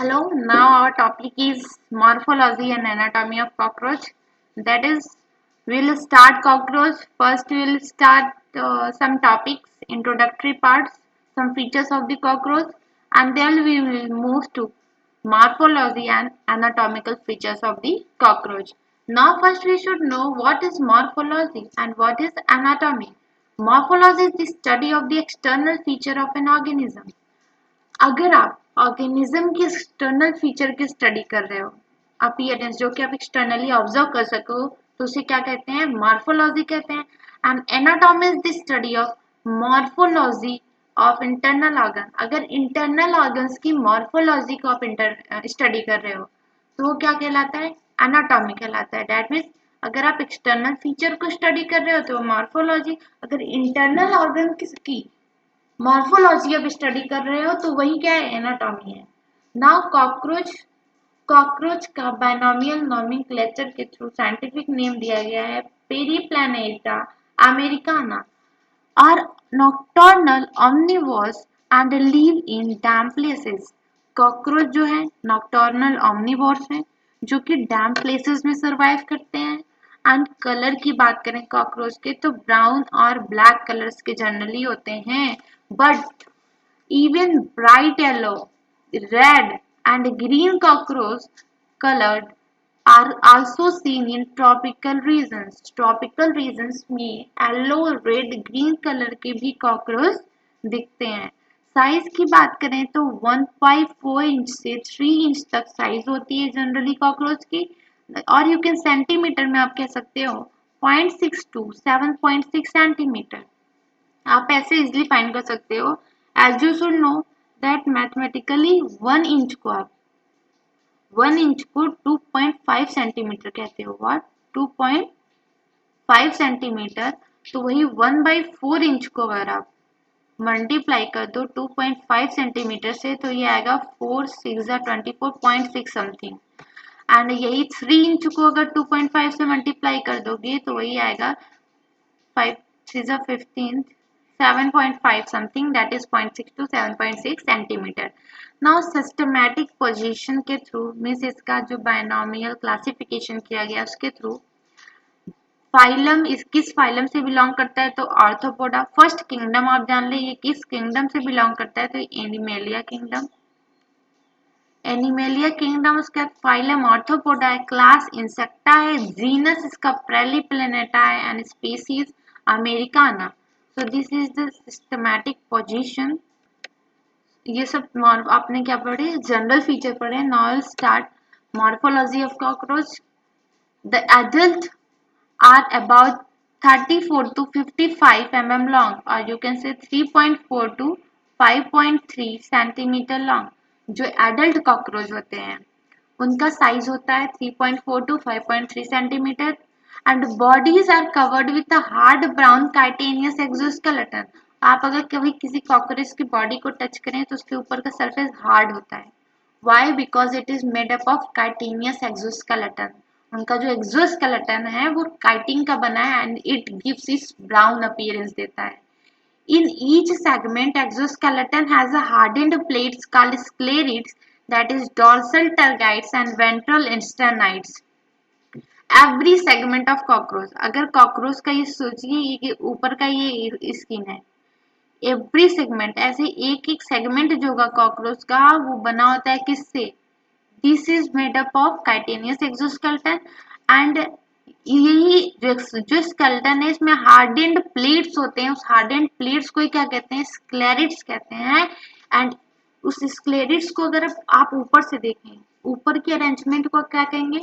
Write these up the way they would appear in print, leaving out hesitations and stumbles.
Hello, now our topic is morphology and anatomy of cockroach. That is, we'll start cockroach. First, we'll start some topics, introductory parts, some features of the cockroach, and then we will move to morphology and anatomical features of the cockroach. Now, first, we should know what is morphology and what is anatomy. Morphology is the study of the external feature of an organism. अगर आप organism के external feature की study कर रहे हो appearance जो कि आप एक्सटर्नली ऑब्जर्व कर सको तो उसे क्या कहते हैं मॉर्फोलॉजी कहते हैं and anatomy is the study of morphology of internal organ अगर इंटरनल ऑर्गन्स की मॉर्फोलॉजी को आप स्टडी कर रहे हो तो वो क्या कहलाता है एनाटॉमी कहलाता है दैट मीन्स अगर आप एक्सटर्नल फीचर को स्टडी कर रहे हो तो मॉर्फोलॉजी अगर इंटरनल ऑर्गन की मॉर्फोलॉजी अब स्टडी कर रहे हो तो वही क्या है एनाटॉमी है नाउ कॉकरोच का बायनोमियल नोमेनक्लेचर के थ्रू साइंटिफिक नेम दिया गया है Periplaneta americana are nocturnal omnivores and live in damp places cockroach जो है नॉक्टर्नल omnivores हैं जो कि डैम्प प्लेसेस में सरवाइव करते हैं एंड कलर की बात करें कॉकरोच के तो ब्राउन और ब्लैक कलर्स के जनरली होते हैं but even bright yellow, red, and green cockroach colored are also seen in tropical regions. Tropical regions में yellow, red, green color के भी cockroach दिखते हैं साइज की बात करें तो 1.4 इंच से 3 इंच तक साइज होती है जनरली कॉकरोच की और यू कैन सेंटीमीटर में आप कह सकते हो 0.6 to 7.6 सेंटीमीटर आप ऐसे इजिली फाइंड कर सकते हो as you should know that mathematically 1 inch को 2.5 सेंटीमीटर कहते हो व्हाट 2.5 सेंटीमीटर तो वही 1/4 इंच को अगर आप मल्टीप्लाई कर दो 2.5 सेंटीमीटर से तो ये आएगा 4 6 24.6 समथिंग एंड यही 3 इंच को अगर 2.5 से मल्टीप्लाई कर दोगे तो वही आएगा 5 3 15 7.5 something that is 0.6 to 7.6 centimeter. Now systematic position के थ्रू मीन्स इसका जो बायनोमियल क्लासिफिकेशन किया गया उसके थ्रू फाइलम इस किस फाइलम से बिलोंग करता है तो आर्थ्रोपोडा फर्स्ट किंगडम आप जान ले ये किस किंगडम से बिलोंग करता है तो एनिमेलिया किंगडम एनिमेलिया किंगडम उसके बाद फाइलम आर्थ्रोपोडा है क्लास इंसेक्टा है जीनस इसका प्रेलीप्लेनेटा है and species americana so this is the systematic position ये सब आपने क्या पढ़े जनरल फीचर पढ़े now start morphology of cockroach the adult are about 34 to 55 mm long or you can say 3.4 to 5.3 centimeter long जो adult cockroach होते हैं उनका साइज होता है 3.4 to 5.3 centimetre and bodies are covered with a hard brown chitinous exoskeleton आप अगर कभी किसी कॉकरोच की बॉडी को टच करें तो उसके ऊपर का सरफेस हार्ड होता है why because it is made up of chitinous exoskeleton उनका जो एक्सोस्केलेटन है वो काइटिन का बना है एंड इट गिव्स इस ब्राउन अपीयरेंस देता है In each segment, exoskeleton has a hardened plates called sclerids, that is dorsal tergites and ventral sternites. Every segment of cockroach. अगर cockroach का ये सोचिए कि ऊपर का ये स्किन है एवरी सेगमेंट ऐसे एक एक सेगमेंट जो होगा कॉकरोच का वो बना होता है किससे this is made up of chitinous exoskeleton and यही जो स्केलेटन है इसमें हार्डेंड प्लेट्स होते हैं उस हार्डेंड प्लेट्स को ही क्या कहते हैं स्क्लेरिड्स कहते हैं एंड उस स्क्लेरिड्स को अगर आप ऊपर से देखें ऊपर की अरेंजमेंट को क्या कहेंगे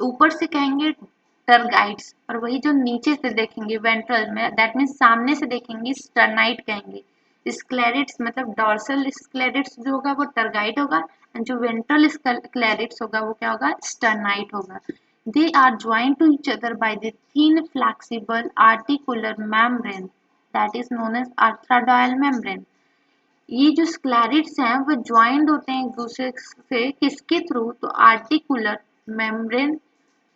ऊपर से कहेंगे टर्गाइट्स और वही जो नीचे से देखेंगे वेंट्रल में दैट मीन्स सामने से देखेंगे स्टर्नाइट कहेंगे स्क्लेरिड्स मतलब डॉर्सल स्क्लेरिड्स जो होगा वो टर्गाइट होगा एंड जो वेंट्रल स्क्लेरिड्स होगा वो क्या होगा स्टर्नाइट होगा they are joined to each other by the thin flexible articular membrane that is known as arthroidal membrane ये जो स्क्लेरिड्स हैं वो ज्वाइंड होते हैं एक दूसरे से किसके थ्रू तो आर्टिकुलर मेम्ब्रेन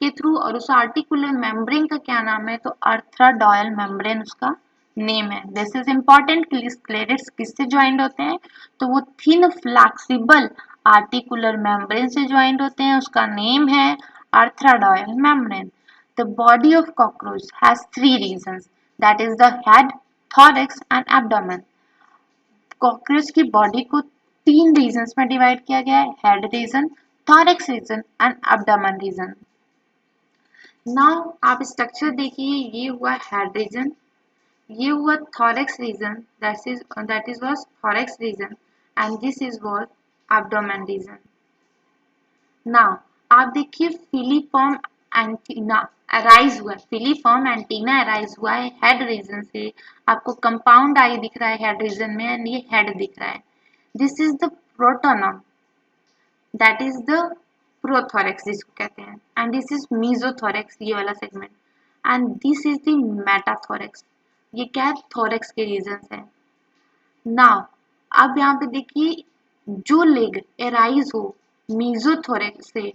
के थ्रू और उस आर्टिकुलर मेम्ब्रेन का क्या नाम है तो आर्थ्रोडॉयल मेम्ब्रेन उसका नेम है दिस इज इंपॉर्टेंट कि स्क्लेरिड्स किससे ज्वाइंड होते हैं तो वो थिन फ्लेक्सिबल आर्टिकुलर मेम्ब्रेन से ज्वाइंट होते हैं, उसका नेम है arthrodial membrane. The body of cockroach has three regions, that is the head, thorax and abdomen. Cockroach की बॉडी को तीन रीजन्स में डिवाइड किया गया है, head region, thorax region and abdomen region. Now आप स्ट्रक्चर देखिए, ये हुआ हेड रीजन, ये हुआ thorax region, that is was thorax region, and this is was abdomen region. Now आप देखिए फिलीफॉर्म एंटीना अराइज हुआ है, फिलीफॉर्म एंटीना अराइज हुआ है हेड रीजन से। आपको कंपाउंड आई दिख रहा है हेड रीजन में एंड ये हेड दिख रहा है। This is the pronotum, that is the prothorax जिसको कहते हैं, एंड दिस इज मीजोथोरेक्स ये वाला segment, and this is the metathorax. ये क्या है, थोरेक्स के रीजन है। नाउ अब यहाँ पे देखिए, जो लेग एराइज हो मीजोथोरेक्स से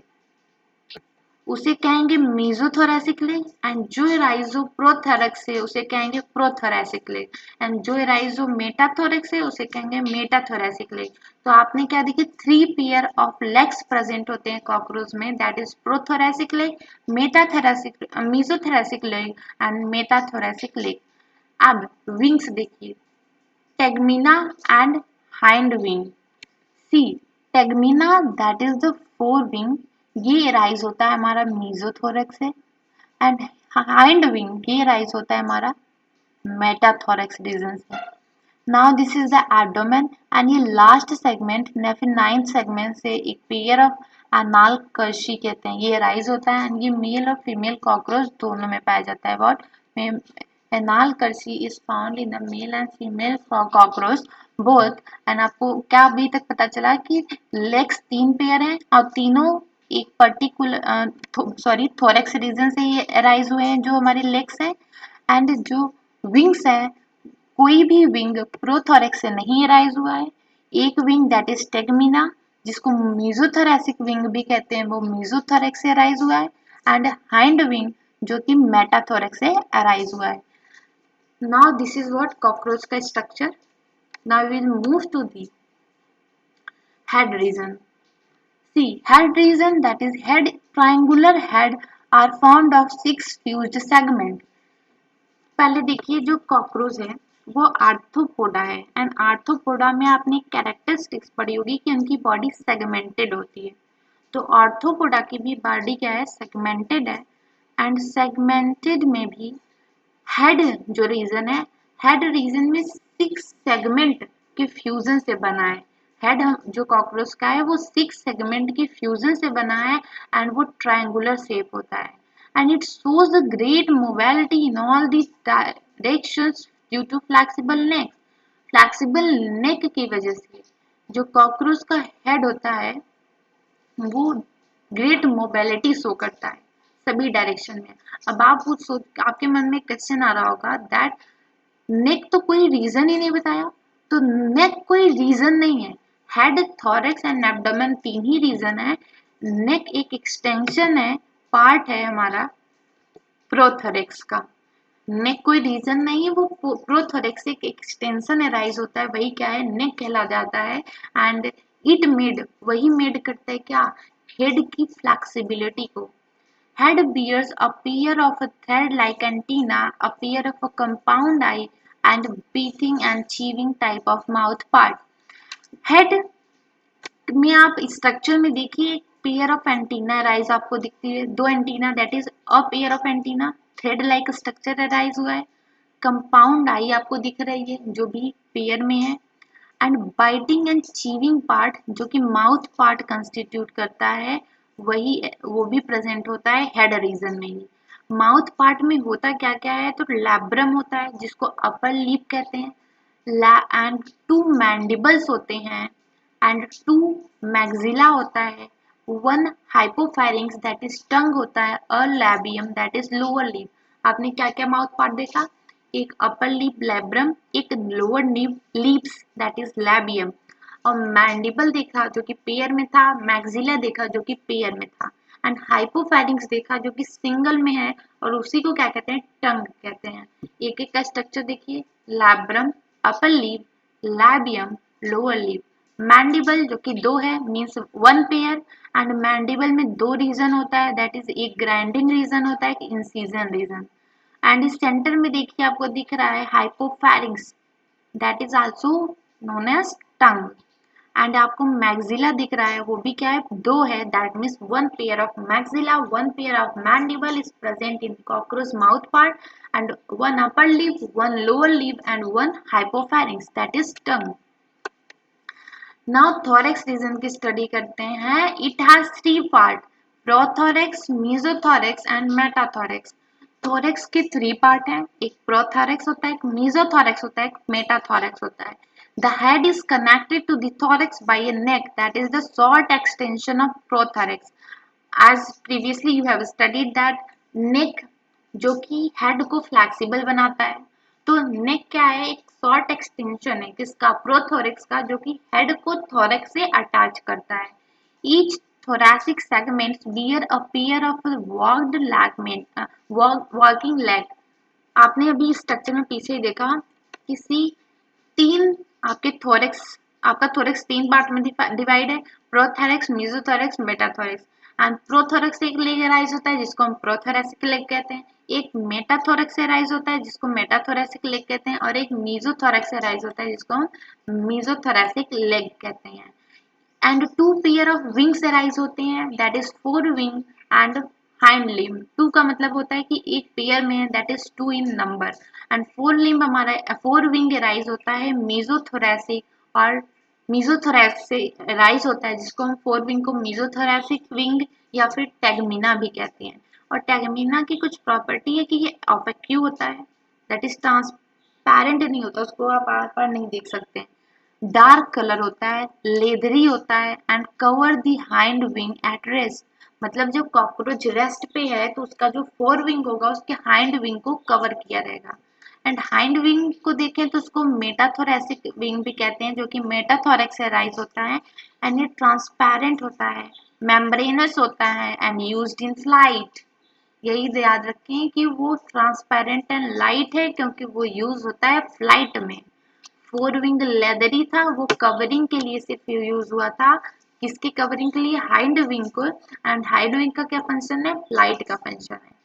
उसे कहेंगे मीजोथोरेसिक लेग, एंड जो एराइज हो प्रोथोरेक्स से उसे कहेंगे प्रोथोरेसिक लेग, एंड जो एराइज हो मेटाथोरेक्स से उसे कहेंगे मेटाथोरेसिक लेग। तो आपने क्या देखिए, three pair of legs present होते हैं कॉकरोच में, that is prothoracic leg, metathoracic mesothoracic leg and metathoracic leg. अब विंग्स देखिए, tegmina and hind wing. See tegmina that is the fore wing, ये राइज होता है हमारा मीजोथोरेक्स से, एंड हाइंड विंग ये राइज होता है हमारा मेटाथोरेक्स रीजन से। Now this is the abdomen, and ये लास्ट सेगमेंट या फिर नाइन्थ सेगमेंट से एक पेयर ऑफ एनाल कर्शी कहते हैं, ये राइज होता है, एंड ये मेल और फीमेल कॉकरोच दोनों में पाया जाता है। What anal cerci is found in the male and female cockroach both. And आपको क्या अभी तक पता चला कि लेग्स तीन पेयर हैं और तीनों एक पर्टिकुलर थोरेक्स रीजन से ये राइज हुए हैं जो हमारे लेग्स हैं, एंड जो विंग्स है कोई भी विंग प्रोथोरेक्स से नहीं राइज हुआ है। एक विंग दैट इज टेगमिना जिसको मीजोथोरेसिक विंग भी कहते हैं, वो मीजोथोरेक्स से राइज हुआ है, एंड हाइंड विंग जो कि मेटाथोरेक्स से अराइज हुआ है। Now this is what cockroach का structure. Now we will move to the head region. See, head region, that is head, triangular head are formed of six fused segment. पहले देखिए जो cockroach है वो arthropoda है, and arthropoda में आपने characteristics पढ़ी होगी कि उनकी बॉडी सेगमेंटेड होती है। तो आर्थ्रोपोडा की भी बॉडी क्या है, सेगमेंटेड है, एंड सेगमेंटेड में भी हेड जो रीजन है, हेड रीजन में सिक्स सेगमेंट के फ्यूजन से बना है। हेड जो कॉकरोच का है वो सिक्स सेगमेंट के फ्यूजन से बना है, एंड वो ट्रायंगुलर शेप होता है, and it shows the great mobility in all the directions due to flexible neck. Flexible neck की वजह से जो कॉकरोच का हेड होता है वो ग्रेट मोबिलिटी शो करता है सभी डायरेक्शन में। अब आप कुछ सोच, आपके मन में क्वेश्चन आ रहा होगा दैट नेक तो कोई रीजन ही नहीं बताया। तो नेक कोई रीजन नहीं है, हेड, थॉरैक्स एंड एब्डोमेन तीन ही रीजन है। नेक एक एक्सटेंशन है, पार्ट है हमारा प्रोथोरेक्स का। नेक कोई रीजन नहीं है, वो प्रोथोरेक्स एक एक्सटेंशन अराइज होता है, वही क्या है, नेक कहला जाता है, एंड इट मेड, वही मेड करता है क्या, हेड की फ्लेक्सिबिलिटी को। Head bears a pair of a thread-like antenna, a pair of a compound eye, and breathing and chewing type of mouth part. Head में आप स्ट्रक्चर में देखिए एक पेयर ऑफ एंटीना राइज आपको दिखती है, दो antenna, that is a pair of antenna, thread like structure rise हुआ है, कंपाउंड आई आपको दिख रही है जो भी पेयर में है, and biting and chewing part जो कि माउथ पार्ट कंस्टिट्यूट करता है, वही वो भी प्रेजेंट होता है हेड रीजन में ही। माउथ पार्ट में होता क्या क्या है, तो लैब्रम होता है जिसको अपर लिप कहते हैं, एंड टू मैंडिबल्स होते हैं, एंड टू मैग्जिला होता है, one hypopharynx that is tongue होता है, a labium that is lower lip. आपने क्या क्या माउथ पार्ट देखा, एक अपर लिप लैब्रम, एक lower lip lips that is labium, और मैंडिबल देखा जो कि पेयर में था, मैग्जिला देखा जो कि पेयर में था, एंड हाइपोफैरिंग्स देखा जो कि सिंगल में है, और उसी को क्या कहते हैं, टंग कहते हैं। एक एक का स्ट्रक्चर देखिए, labrum, upper lip, लैबियम, lower lip, mandible जो कि 2 है मीन्स 1 पेयर, एंड मैंडिबल में 2 रीजन होता है, दैट इज एक ग्राइंडिंग रीजन होता है, एक इंसिजन रीजन। एंड इस सेंटर में देखिए आपको दिख रहा है hypopharynx, that is also known as tongue. And आपको मैक्सिला दिख रहा है, वो भी क्या है, 2 है, that means 1 pair of maxilla, 1 pair of mandible is present in cockroach mouth part, and 1 upper lip, 1 lower lip, and 1 hypopharynx, that is tongue. Now thorax region की स्टडी करते हैं। It has 3 part, prothorax, mesothorax and metathorax. Thorax के 3 part हैं, एक prothorax होता है, एक मेसोथोरेक्स होता है, एक मेटाथोरेक्स होता है। The head is connected to the thorax by a neck, that is the short extension of prothorax. As previously you have studied that neck जो कि हेड को फ्लेक्सिबल बनाता है, तो नेक क्या है, एक शॉर्ट एक्सटेंशन है किसका, प्रोथोरेक्स का, जो कि हेड को थोरेक्स से अटैच करता है। Each thoracic segments bear a pair of walked leg, walking leg। आपने अभी स्ट्रक्चर में पीछे ही देखा, किसी 3 आपके थोरेक्स, आपका थोरेक्स 3 पार्ट में डिवाइड है, प्रोथोरेक्स, मेसोथोरेक्स, मेटाथोरेक्स। एंड प्रोथोरेक्स से एक लेग राइज होता है जिसको हम प्रोथोरेसिक लेग कहते हैं, एक मेटाथोरेक्स से राइज होता है जिसको मेटाथोरेसिक लेग कहते हैं, और एक मीजोथोरेक्स से राइज होता है जिसको हम मीजोथोरेसिक लेग कहते हैं। And 2 pair of wings rise होते हैं, that is 4 wing and hind limb. 2 का मतलब होता है कि एक पेयर में है, that is 2 in number, and 4 limb हमारा 4 विंग राइज होता है मीजोथोरेसिक, और मीजोथोरेक्स से राइज होता है जिसको हम 4 विंग को मीजोथोरेसिक विंग या फिर टैगमिना भी कहते हैं। और टैगमिना की कुछ प्रॉपर्टी है कि ये ऑपेक्यू होता है, दैट इज ट्रांसपेरेंट नहीं होता, उसको आप आर पार नहीं देख सकते, डार्क कलर होता है, लेदरी होता है, and cover the hind wing at rest. मतलब जब कॉकरोच रेस्ट पे है तो उसका जो 4 विंग होगा उसके हाइंड विंग को कवर किया रहेगा। एंड हाइंड विंग को देखें तो उसको मेटाथोरेसिक विंग भी कहते हैं, जो कि मेटाथोरेक्स से राइज होता है, एंड ये ट्रांसपेरेंट होता है, मेम्ब्रेनस होता है, एंड यूज्ड इन फ्लाइट। यही याद रखें कि वो ट्रांसपेरेंट एंड लाइट है क्योंकि वो यूज होता है फ्लाइट में। 4 विंग लेदरी था, वो कवरिंग के लिए सिर्फ यूज हुआ था, किसकी कवरिंग के लिए, हाइंड विंग को। एंड हाइंड विंग का क्या फंक्शन है, फ्लाइट का फंक्शन है।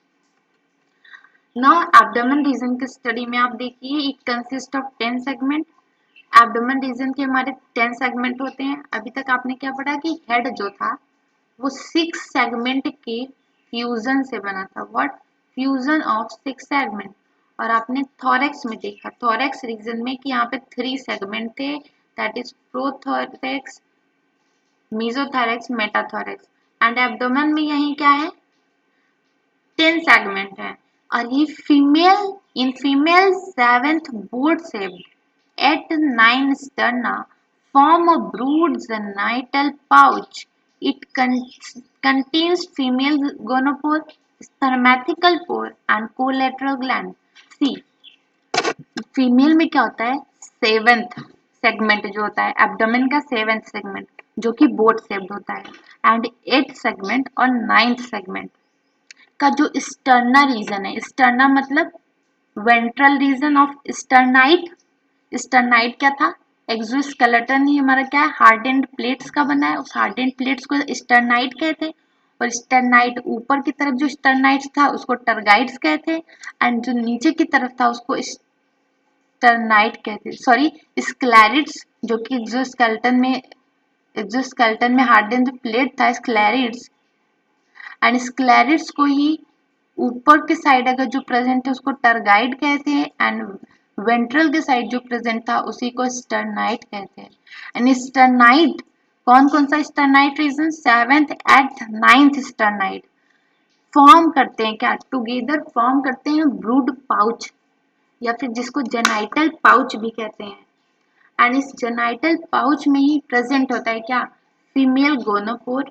नाउ एब्डोमेन रीजन की स्टडी में आप देखिए, it consist of 10 segment. Abdomen region के हमारे 10 सेगमेंट होते हैं। अभी तक आपने क्या पढ़ा कि हेड जो था वो 6 सेगमेंट के फ्यूजन से बना था, व्हाट, फ्यूजन ऑफ 6 सेगमेंट। और आपने थोरेक्स में देखा, थोरेक्स रीजन में कि यहाँ पे 3 सेगमेंट थे, that is prothorax, मेसोथोरेक्स, metathorax. And abdomen में यही क्या है, 10 सेगमेंट है। और ये female, in female 7th board shaped at 9 sterna form a brood genital pouch. It contains female gonopore, spermatical pore and collateral gland. See, female में क्या होता है, 7th सेगमेंट जो होता है एब्डोमेन का, 7th सेगमेंट जो कि बोर्ड शेप्ड होता है, एंड 8th सेगमेंट और 9th सेगमेंट का जो स्टर्ना रीजन है, स्टर्ना मतलब वेंट्रल रीजन ऑफ स्टर्नाइट। स्टर्नाइट क्या था, एक्सोस्केलेटन ही हमारा क्या है, हार्डेंड प्लेट्स का बना है, उस हार्डेंड प्लेट्स को स्टर्नाइट कहते हैं। और स्टर्नाइट ऊपर की तरफ जो स्टर्नाइट था उसको टर्गाइट्स कहते हैं, एंड जो नीचे की तरफ था उसको स्टर्नाइट कहते हैं, सॉरी स्क्लेरिड्स, जो कि एक्सोस्केलेटन में हार्डेंड प्लेट था स्क्लेरिड्स, एंड स्क्लेरिड्स को ही ऊपर के साइड अगर जो प्रेजेंट है उसको टर्गाइड कहते हैं, एंड वेंट्रल के साइड जो प्रेजेंट था उसी को स्टर्नाइट कहते हैं। एंड स्टर्नाइट कौन कौन सा स्टर्नाइट reason, 7th 8th 9th स्टर्नाइट form करते हैं क्या, टुगेदर फॉर्म करते हैं ब्रूड पाउच, या फिर जिसको जेनाइटल पाउच भी कहते हैं। एंड इस जेनाइटल पाउच में ही प्रेजेंट होता है क्या, female gonopore,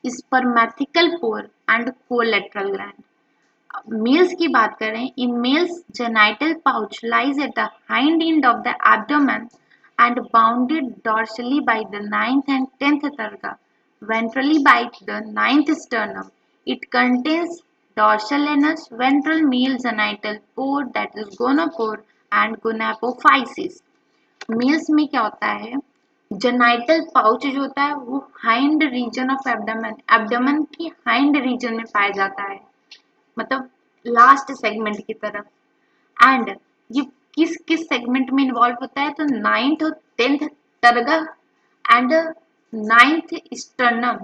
spermathecal pore and collateral gland. Males की बात करें, in males genital pouch lies at the hind end of the abdomen and bounded dorsally by the 9th and 10th terga, ventrally by the 9th sternum. It contains dorsal anus, ventral male genital pore, that is gonopore, and gonapophysis. Males में क्या होता है, genital pouch जो होता है वो hind region of abdomen, abdomen की hind region में पाया जाता है, मतलब लास्ट सेगमेंट की तरफ। एंड ये किस किस सेगमेंट में इन्वॉल्व होता है, तो नाइन्थ और tenth terga and ninth sternum.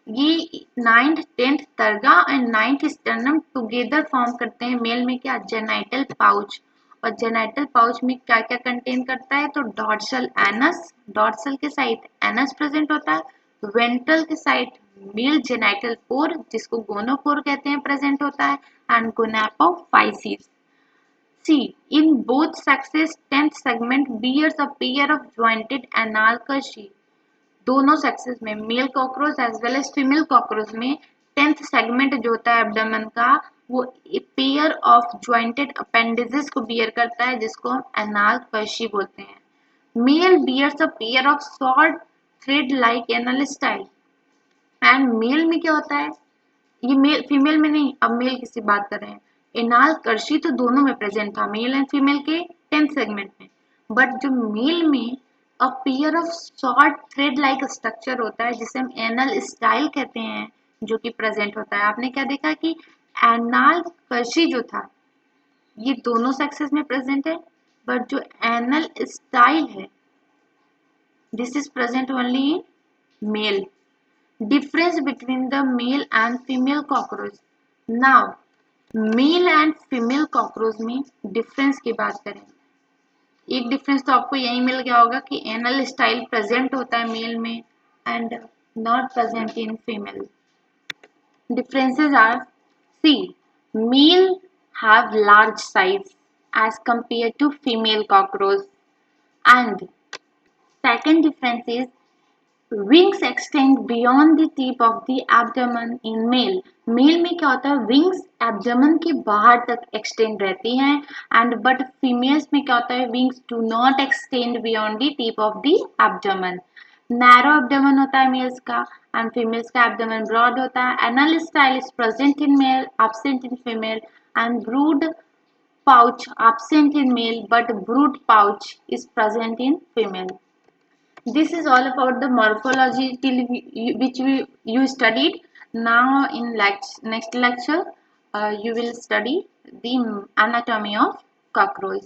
ये ninth tenth terga and ninth sternum together form करते हैं मेल में क्या, जेनाइटल पाउच। और जेनाइटल पाउच में क्या क्या कंटेन करता है, तो डॉर्सल एनस, डॉर्सल के साइड एनस प्रेजेंट होता है, वेंट्रल के साइड मेल जेनाइटल पोर जिसको गोनोपोर कहते हैं प्रेजेंट होता है, and गोनापोफाइसिस। C. In both sexes, tenth segment bears a pair of jointed anal cushy. दोनों सेक्सेस में, male cockroach as well as female cockroach में, टेंथ सेगमेंट जो होता है एब्डोमेन का वो पेयर ऑफ ज्वाइंटेड अपेंडिजेस को बियर करता है जिसको हम एनाल कशी बोलते हैं। Male bears a pair of short thread like anal style. And male में क्या होता है, ये मेल फीमेल में नहीं, अब मेल की बात कर रहे हैं। एनाल कर्शी तो दोनों में प्रेजेंट था, मेल एंड फीमेल के टेंथ सेगमेंट में, बट जो मेल में अ pair of short thread like structure होता है जिसे हम एनल स्टाइल कहते हैं, जो कि प्रेजेंट होता है। आपने क्या देखा कि एनाल कर्शी जो था ये दोनों सेक्सेस में प्रेजेंट है, बट जो एनल स्टाइल है this is present only in male. Difference between the male and female cockroach. Now, male and female cockroach में डिफरेंस की बात करें, एक डिफरेंस तो आपको यही मिल गया होगा कि एनल स्टाइल प्रेजेंट होता है मेल में and not present in female. Differences are: C. Male have large size as compared to female cockroach, and second difference is wings extend beyond the tip of the abdomen in male. Male में क्या होता है, wings abdomen के बाहर तक extend रहती हैं, and but females में क्या होता है, wings do not extend beyond the tip of the abdomen. Narrow abdomen होता है मेल्स का एंड फीमेल्स का एब्डोमेन ब्रॉड होता है। Anal style is present in male, absent in female, and brood pouch absent in male but brood pouch is present in female. This is all about the morphology till which you studied. Now in next lecture you will study the anatomy of cockroach.